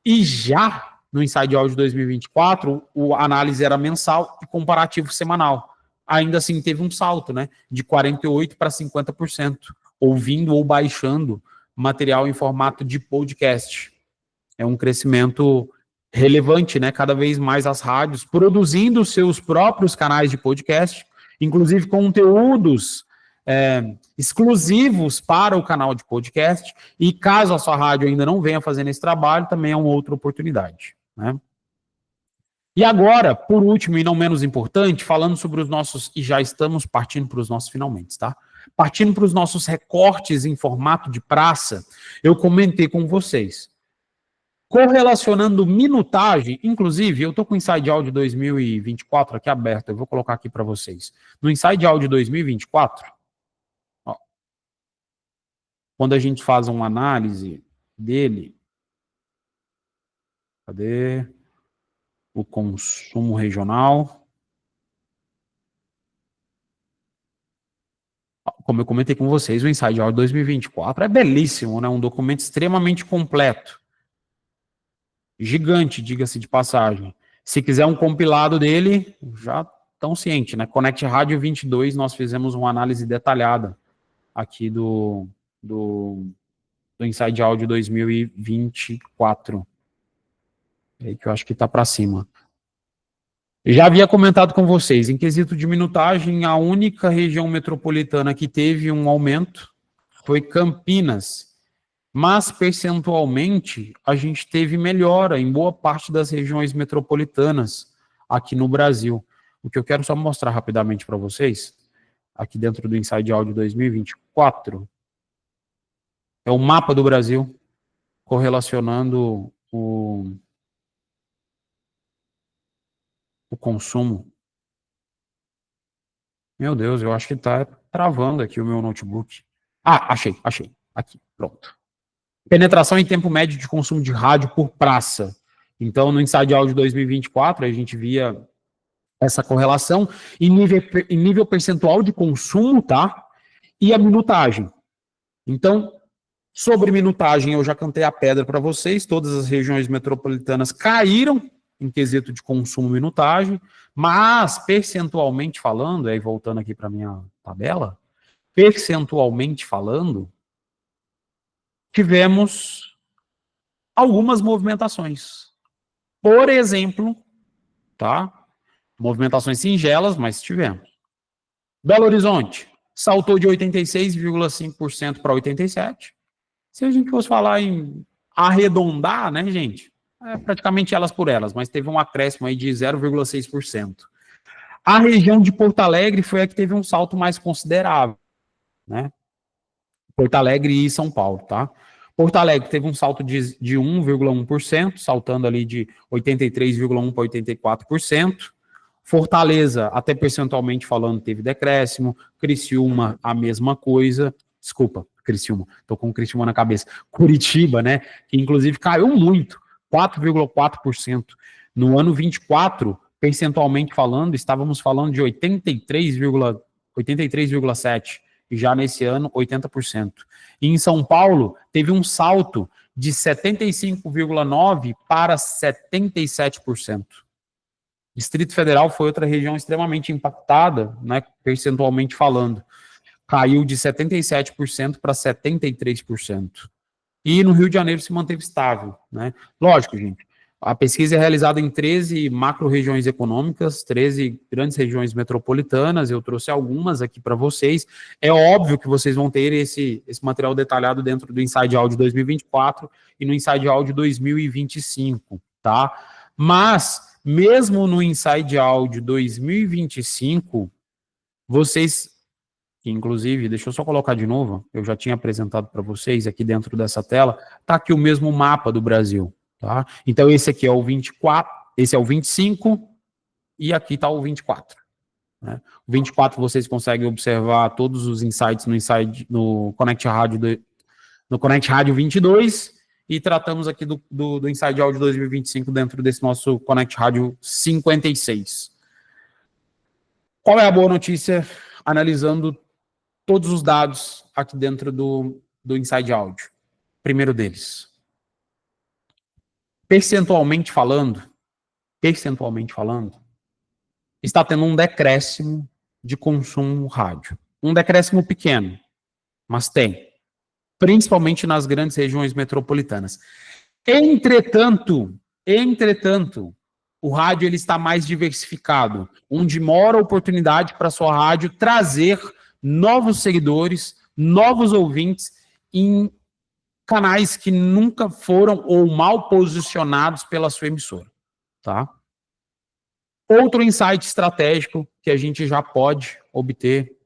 S1: E já no Inside Audio 2024, a análise era mensal e comparativo semanal. Ainda assim, teve um salto, né? De 48% para 50%, ouvindo ou baixando material em formato de podcast. É um crescimento relevante, né? Cada vez mais as rádios produzindo seus próprios canais de podcast, inclusive conteúdos exclusivos para o canal de podcast. E caso a sua rádio ainda não venha fazendo esse trabalho, também é uma outra oportunidade, né? E agora, por último e não menos importante, falando sobre os nossos, e já estamos partindo para os nossos finalmente, tá? Partindo para os nossos recortes em formato de praça, eu comentei com vocês. Correlacionando minutagem, inclusive, eu estou com o Inside Audio 2024 aqui aberto, eu vou colocar aqui para vocês. No Inside Audio 2024, ó, quando a gente faz uma análise dele, cadê o consumo regional? Como eu comentei com vocês, o Inside Audio 2024 é belíssimo, né? Um documento extremamente completo. Gigante, diga-se de passagem. Se quiser um compilado dele, já estão cientes, né? Connect Rádio 22, nós fizemos uma análise detalhada aqui do Inside Audio 2024. É aí que eu acho que está para cima. Já havia comentado com vocês, em quesito de minutagem, a única região metropolitana que teve um aumento foi Campinas, mas percentualmente a gente teve melhora em boa parte das regiões metropolitanas aqui no Brasil. O que eu quero só mostrar rapidamente para vocês, aqui dentro do Inside Audio 2024, é o mapa do Brasil correlacionando o consumo. Meu Deus, eu acho que está travando aqui o meu notebook. Ah, achei. Aqui, pronto. Penetração em tempo médio de consumo de rádio por praça. Então, no Inside Audio 2024, a gente via essa correlação em nível percentual de consumo, tá? E a minutagem. Então, sobre minutagem, eu já cantei a pedra para vocês, todas as regiões metropolitanas caíram em quesito de consumo e minutagem, mas percentualmente falando, aí voltando aqui para a minha tabela, percentualmente falando, tivemos algumas movimentações. Por exemplo, tá? Movimentações singelas, mas tivemos. Belo Horizonte saltou de 86,5% para 87%. Se a gente fosse falar em arredondar, né, gente? É praticamente elas por elas, mas teve um acréscimo aí de 0,6%. A região de Porto Alegre foi a que teve um salto mais considerável, né? Porto Alegre e São Paulo, tá? Porto Alegre teve um salto de 1,1%, saltando ali de 83,1% para 84%. Fortaleza, até percentualmente falando, teve decréscimo. Criciúma, a mesma coisa. Desculpa, Criciúma, tô com Criciúma na cabeça. Curitiba, né, que inclusive caiu muito, 4,4%. No ano 24, percentualmente falando, estávamos falando de 83,7%. E já nesse ano, 80%. E em São Paulo, teve um salto de 75,9% para 77%. Distrito Federal foi outra região extremamente impactada, né, percentualmente falando. Caiu de 77% para 73%. E no Rio de Janeiro se manteve estável, né? Lógico, gente, a pesquisa é realizada em 13 macro-regiões econômicas, 13 grandes regiões metropolitanas, eu trouxe algumas aqui para vocês. É óbvio que vocês vão ter esse material detalhado dentro do Inside Audio 2024 e no Inside Audio 2025, tá? Mas, mesmo no Inside Audio 2025, vocês, inclusive, deixa eu só colocar de novo, eu já tinha apresentado para vocês aqui dentro dessa tela, tá aqui o mesmo mapa do Brasil, tá? Então, esse aqui é o 24, esse é o 25, e aqui está o 24. Né? O 24 vocês conseguem observar todos os insights no Connect Rádio, no Connect Rádio 22, e tratamos aqui do Inside Audio 2025 dentro desse nosso Connect Rádio 56. Qual é a boa notícia analisando todos os dados aqui dentro do Inside Audio? Primeiro deles, percentualmente falando, está tendo um decréscimo de consumo rádio. Um decréscimo pequeno, mas tem. Principalmente nas grandes regiões metropolitanas. Entretanto, o rádio ele está mais diversificado, onde mora a oportunidade para a sua rádio trazer novos seguidores, novos ouvintes em canais que nunca foram ou mal posicionados pela sua emissora, tá? Outro insight estratégico que a gente já pode obter.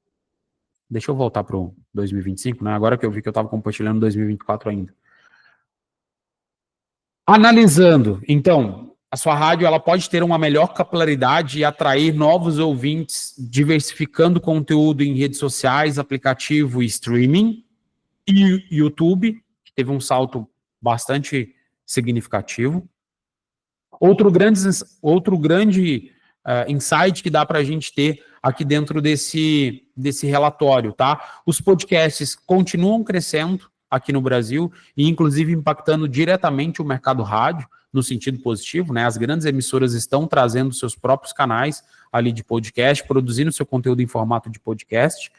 S1: Deixa eu voltar para o 2025, né? Agora que eu vi que eu estava compartilhando 2024 ainda. Analisando, então, a sua rádio ela pode ter uma melhor capilaridade e atrair novos ouvintes, diversificando conteúdo em redes sociais, aplicativo e streaming, e YouTube, que teve um salto bastante significativo. Outro grande insight que dá para a gente ter aqui dentro desse relatório, tá? Os podcasts continuam crescendo aqui no Brasil e, inclusive, impactando diretamente o mercado rádio, no sentido positivo, né? As grandes emissoras estão trazendo seus próprios canais ali de podcast, produzindo seu conteúdo em formato de podcast.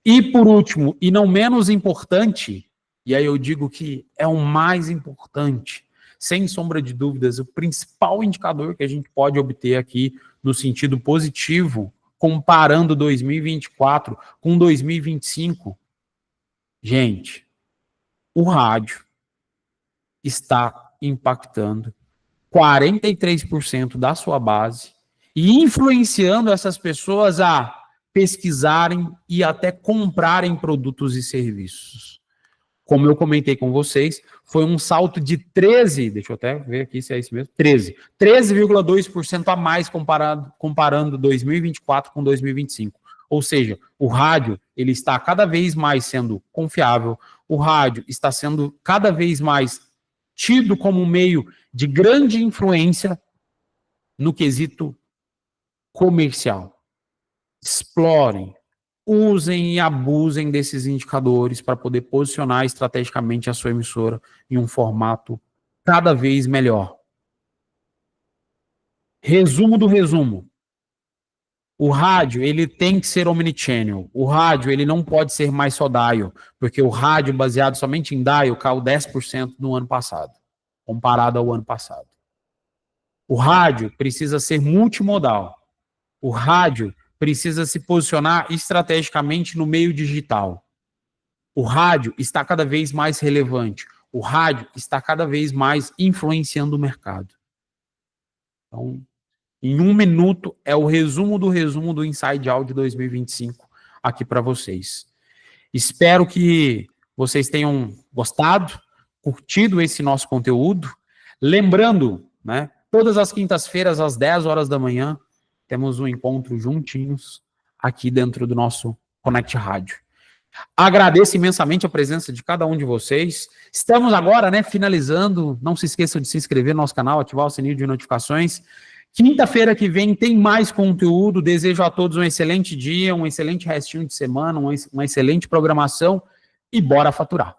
S1: E, por último, e não menos importante, e aí eu digo que é o mais importante, sem sombra de dúvidas, o principal indicador que a gente pode obter aqui no sentido positivo, comparando 2024 com 2025, gente, o rádio está impactando 43% da sua base e influenciando essas pessoas a pesquisarem e até comprarem produtos e serviços. Como eu comentei com vocês, foi um salto de 13, deixa eu até ver aqui se é isso mesmo, 13,2% a mais comparando 2024 com 2025. Ou seja, o rádio ele está cada vez mais sendo confiável, o rádio está sendo cada vez mais tido como um meio de grande influência no quesito comercial. Explorem, usem e abusem desses indicadores para poder posicionar estrategicamente a sua emissora em um formato cada vez melhor. Resumo do resumo. O rádio, ele tem que ser omnichannel. O rádio, ele não pode ser mais só dial, porque o rádio baseado somente em dial caiu 10% no ano passado, comparado ao ano passado. O rádio precisa ser multimodal. O rádio precisa se posicionar estrategicamente no meio digital. O rádio está cada vez mais relevante. O rádio está cada vez mais influenciando o mercado. Então, em 1 minuto, é o resumo do Inside Audio 2025 aqui para vocês. Espero que vocês tenham gostado, curtido esse nosso conteúdo. Lembrando, né, todas as quintas-feiras, às 10 horas da manhã, temos um encontro juntinhos aqui dentro do nosso Connect Rádio. Agradeço imensamente a presença de cada um de vocês. Estamos agora, né, finalizando. Não se esqueçam de se inscrever no nosso canal, ativar o sininho de notificações. Quinta-feira que vem tem mais conteúdo. Desejo a todos um excelente dia, um excelente restinho de semana, uma excelente programação e bora faturar.